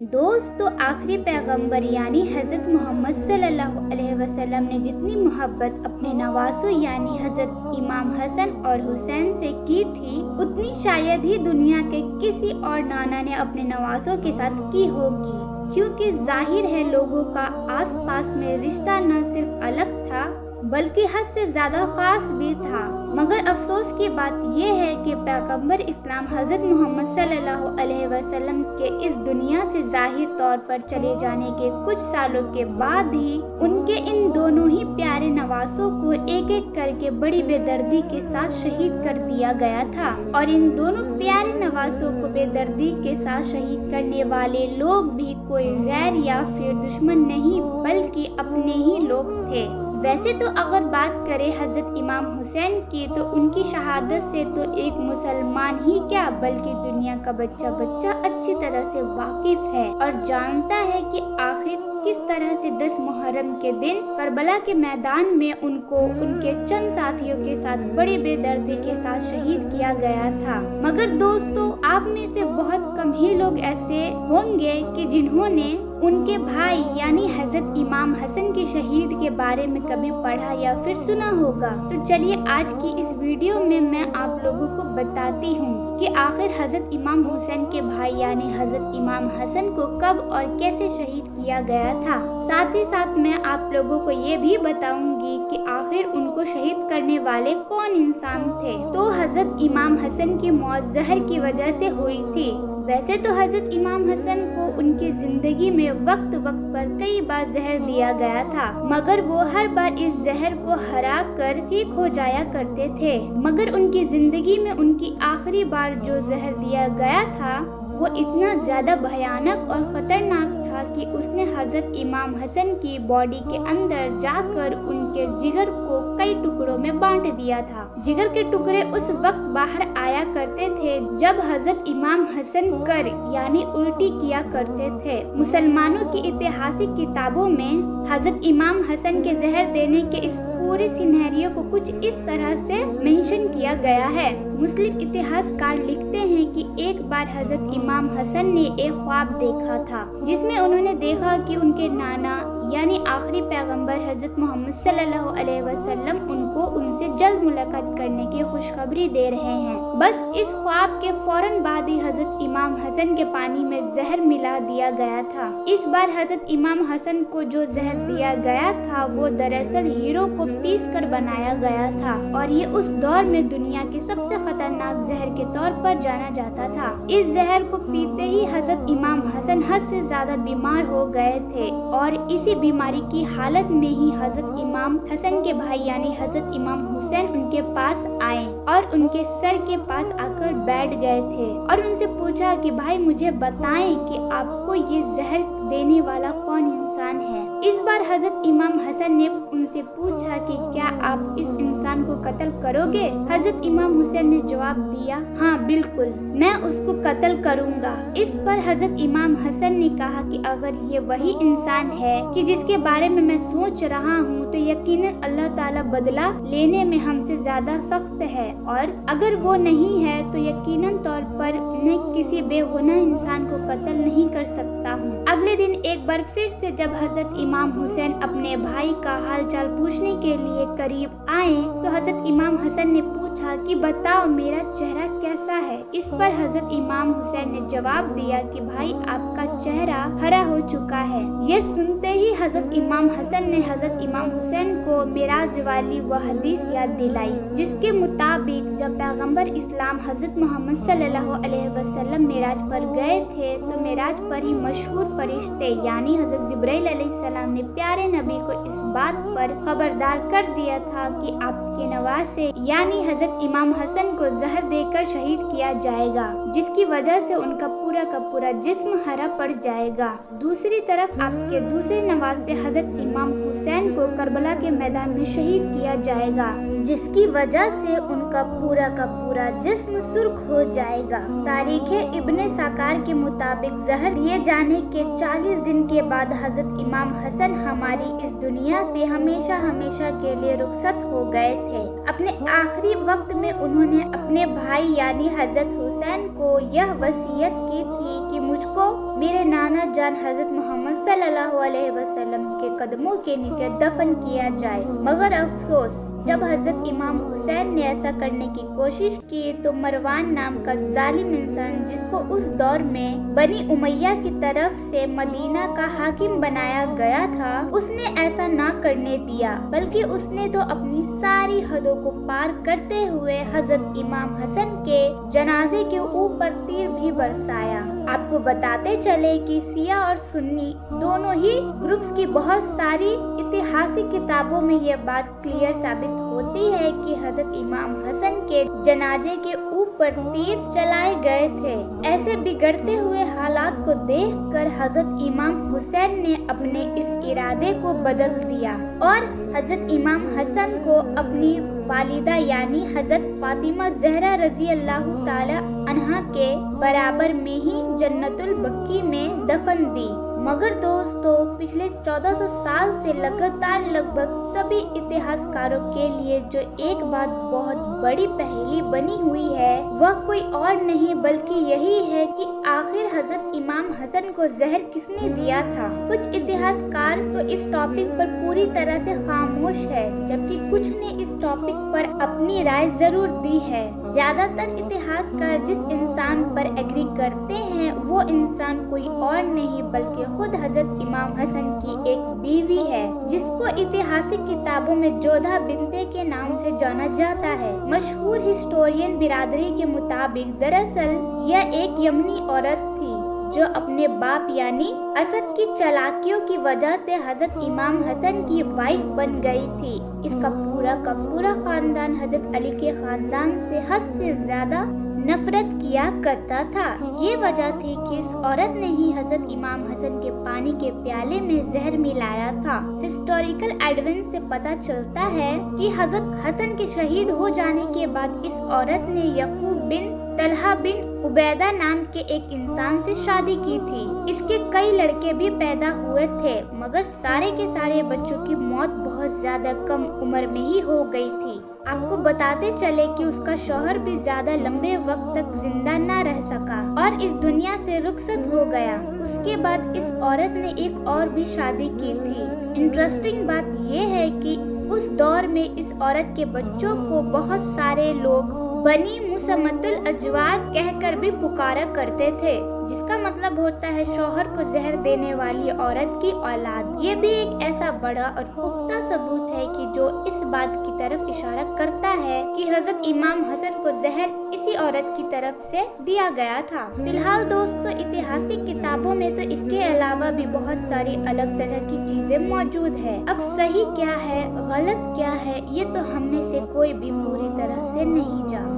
दोस्तों, आखिरी पैगंबर यानी हज़रत मोहम्मद सल्लल्लाहु अलैहि वसल्लम ने जितनी मोहब्बत अपने नवासों यानी हज़रत इमाम हसन और हुसैन से की थी, उतनी शायद ही दुनिया के किसी और नाना ने अपने नवासों के साथ की होगी। क्योंकि जाहिर है लोगों का आस पास में रिश्ता न सिर्फ अलग था बल्कि हद से ज्यादा खास भी था। मगर अफसोस की बात यह है कि पैगंबर इस्लाम हज़रत मोहम्मद सल्लल्लाहु अलैहि वसल्लम के इस दुनिया से जाहिर तौर पर चले जाने के कुछ सालों के बाद ही उनके इन दोनों ही प्यारे नवासों को एक एक करके बड़ी बेदर्दी के साथ शहीद कर दिया गया था। और इन दोनों प्यारे नवासों को बेदर्दी के साथ शहीद करने वाले लोग भी कोई गैर या फिर दुश्मन नहीं बल्कि अपने ही लोग थे। वैसे तो अगर बात करें हज़रत इमाम हुसैन की तो उनकी शहादत से तो एक मुसलमान ही क्या बल्कि दुनिया का बच्चा बच्चा अच्छी तरह से वाकिफ है और जानता है कि आखिर किस तरह से 10 मुहर्रम के दिन करबला के मैदान में उनको उनके चंद साथियों के साथ बड़ी बेदर्दी के साथ शहीद किया गया था। मगर दोस्तों, आप में से बहुत कम ही लोग ऐसे होंगे कि जिन्होंने उनके भाई यानी हज़रत इमाम हसन के शहीद के बारे में कभी पढ़ा या फिर सुना होगा। तो चलिए आज की इस वीडियो में मैं आप लोगों को बताती हूँ कि आखिर हज़रत इमाम हुसैन के भाई यानी हज़रत इमाम हसन को कब और कैसे शहीद किया गया था। साथ ही साथ मैं आप लोगों को ये भी बताऊंगी कि आखिर उनको शहीद करने वाले कौन इंसान थे। तो हज़रत इमाम हसन की मौत जहर की वजह से हुई थी। वैसे तो हज़रत इमाम हसन को उनकी जिंदगी में वक्त वक्त पर कई बार जहर दिया गया था, मगर वो हर बार इस जहर को हरा कर ठीक हो जाया करते थे। मगर उनकी जिंदगी में उनकी आखिरी बार जो जहर दिया गया था वो इतना ज्यादा भयानक और खतरनाक था कि उसने हज़रत इमाम हसन की बॉडी के अंदर जाकर उनके जिगर को कई टुकड़ों में बांट दिया था। जिगर के टुकड़े उस वक्त बाहर आया करते थे जब हज़रत इमाम हसन कर यानी उल्टी किया करते थे। मुसलमानों की ऐतिहासिक किताबों में हज़रत इमाम हसन के जहर देने के इस पूरे सिनेरियो को कुछ इस तरह से मेंशन किया गया है। मुस्लिम इतिहासकार लिखते हैं कि एक बार हज़रत इमाम हसन ने एक ख्वाब देखा था जिसमें उन्होंने देखा कि उनके नाना यानी आखिरी पैगंबर हज़रत मोहम्मद सल्लल्लाहु अलैहि वसल्लम उनको उनसे जल्द मुलाकात करने की खुशखबरी दे रहे हैं। बस इस ख्वाब के फौरन बाद ही हज़रत इमाम हसन के पानी में जहर मिला दिया गया था। इस बार हज़रत इमाम हसन को जो जहर दिया गया था वो दरअसल हीरो को पीस कर बनाया गया था और ये उस दौर में दुनिया के सबसे खतरनाक जहर के तौर पर जाना जाता था। इस जहर को पीते ही हज़रत इमाम हसन हद से ज्यादा बीमार हो गए थे और इसी बीमारी की हालत में ही हज़रत इमाम हसन के भाई यानी हज़रत इमाम हुसैन उनके पास आए और उनके सर के पास आकर बैठ गए थे और उनसे पूछा कि भाई मुझे बताएं कि आपको ये जहर देने वाला कौन इंसान है। इस बार हज़रत इमाम हसन ने उनसे पूछा कि क्या आप इस इंसान को कत्ल करोगे। हज़रत इमाम हुसैन ने जवाब दिया, हाँ बिल्कुल, मैं उसको कत्ल करूँगा। इस पर हज़रत इमाम हसन ने कहा कि अगर ये वही इंसान है कि जिसके बारे में मैं सोच रहा हूँ तो यकीनन अल्लाह ताला बदला लेने में हमसे ज्यादा सख्त है और अगर वो नहीं है तो यकीनन तौर पर मैं किसी बेगुनाह इंसान को कत्ल नहीं कर सकता हूँ। अगले दिन एक बार फिर से जब हज़रत इमाम हुसैन अपने भाई का हालचाल पूछने के लिए करीब आए तो हज़रत इमाम हसन ने पूछा कि बताओ मेरा चेहरा कैसा है। इस पर हज़रत इमाम हुसैन ने जवाब दिया कि भाई आपका चेहरा हरा हो चुका है। ये सुनते ही हज़रत इमाम हसन ने हज़रत इमाम हुसैन को मेराज वाली वह हदीस याद दिलाई जिसके मुताबिक जब पैगंबर इस्लाम हज़रत मोहम्मद सल्लल्लाहु अलैहि वसल्लम मेराज पर गए थे तो मेराज पर ही मशहूर फरिश्ते यानी हज़रत जिब्राइल अलैहिस्सलाम ने प्यारे नबी को इस बात पर खबरदार कर दिया था कि आपके नवासे यानी हज़रत इमाम हसन को जहर देकर शहीद किया जाएगा जिसकी वजह से उनका पूरा का पूरा जिस्म हरा पड़ जाएगा। दूसरी तरफ आपके दूसरे नवासे हज़रत इमाम हुसैन को करबला के मैदान में शहीद किया जाएगा जिसकी वजह से उनका पूरा का पूरा जिस्म सुर्ख हो जाएगा। तारीख इब्ने साकार के मुताबिक जहर दिए जाने के 40 दिन के बाद हज़रत इमाम हसन हमारी इस दुनिया से हमेशा हमेशा के लिए रुखसत हो गए थे। अपने आखिरी वक्त में उन्होंने अपने भाई यानी हज़रत हुसैन को यह वसीयत की की थी कि मुझको मेरे नाना जान हजरत मोहम्मद सल्लल्लाहु अलैहि वसल्लम के कदमों के नीचे दफन किया जाए, मगर अफसोस जब हजरत इमाम हुसैन ने ऐसा करने की कोशिश की तो मरवान नाम का जालिम इंसान, जिसको उस दौर में बनी उमैया की तरफ से मदीना का हाकिम बनाया गया था, उसने ऐसा ना करने दिया, बल्कि उसने तो अपनी सारी हदों को पार करते हुए हजरत इमाम हसन के जनाजे के ऊपर तीर भी बरसाया। आपको बताते चले कि शिया और सुन्नी दोनों ही ग्रुप्स की बहुत सारी ऐतिहासिक किताबों में यह बात क्लियर साबित होती है कि हजरत इमाम हसन के जनाजे के ऊपर तीर चलाए गए थे। ऐसे बिगड़ते हुए हालात को देखकर हजरत इमाम हुसैन ने अपने इस इरादे को बदल दिया और हजरत इमाम हसन को अपनी वालिदा यानी हजरत फातिमा ज़हरा रजी अल्लाह ताला अन्हा के बराबर में ही जन्नतुल बक्की में दफन दी। मगर दोस्तों, पिछले 1400 साल से लगातार लगभग सभी इतिहासकारों के लिए जो एक बात बहुत बड़ी पहेली बनी हुई है, वह कोई और नहीं बल्कि यही है कि आखिर हजरत इमाम हसन को जहर किसने दिया था। कुछ इतिहासकार तो इस टॉपिक पर पूरी तरह से खामोश है, जबकि कुछ ने इस टॉपिक पर अपनी राय जरूर दी है। ज्यादातर इतिहासकार जिस इंसान पर एग्री करते हैं वो इंसान कोई और नहीं बल्कि खुद हजरत इमाम हसन की एक बीवी है, जिसको ऐतिहासिक किताबों में जोधा बिनते के नाम से जाना जाता है। मशहूर हिस्टोरियन बिरादरी के मुताबिक दरअसल यह एक यमनी औरत थी जो अपने बाप यानी असद की चालाकियों की वजह से हजरत इमाम हसन की वाइफ बन गई थी। इसका पूरा का पूरा खानदान हजरत अली के खानदान से हद से ज्यादा नफरत किया करता था। ये वजह थी कि इस औरत ने ही हजरत इमाम हसन के पानी के प्याले में जहर मिलाया था। हिस्टोरिकल एविडेंस से पता चलता है कि हजरत हसन के शहीद हो जाने के बाद इस औरत ने यकूब बिन तलहा बिन उबैदा नाम के एक इंसान से शादी की थी। इसके कई लड़के भी पैदा हुए थे, मगर सारे के सारे बच्चों की मौत बहुत ज्यादा कम उम्र में ही हो गई थी। आपको बताते चले कि उसका शौहर भी ज्यादा लंबे वक्त तक जिंदा न रह सका और इस दुनिया से रुखसत हो गया। उसके बाद इस औरत ने एक और भी शादी की थी। इंटरेस्टिंग बात यह है कि उस दौर में इस औरत के बच्चों को बहुत सारे लोग बनी मुसम्मतुल अजवाज कहकर भी पुकारा करते थे, जिसका मतलब होता है शौहर को जहर देने वाली औरत की औलाद। ये भी एक ऐसा बड़ा और पुख्ता सबूत है कि जो इस बात की तरफ इशारा करता है कि हजरत इमाम हसन को जहर इसी औरत की तरफ से दिया गया था। फिलहाल दोस्तों, ऐतिहासिक किताबों में तो इसके अलावा भी बहुत सारी अलग तरह की चीजें मौजूद है। अब सही क्या है, गलत क्या है, ये तो हम में से कोई भी पूरी तरह से नहीं जानता।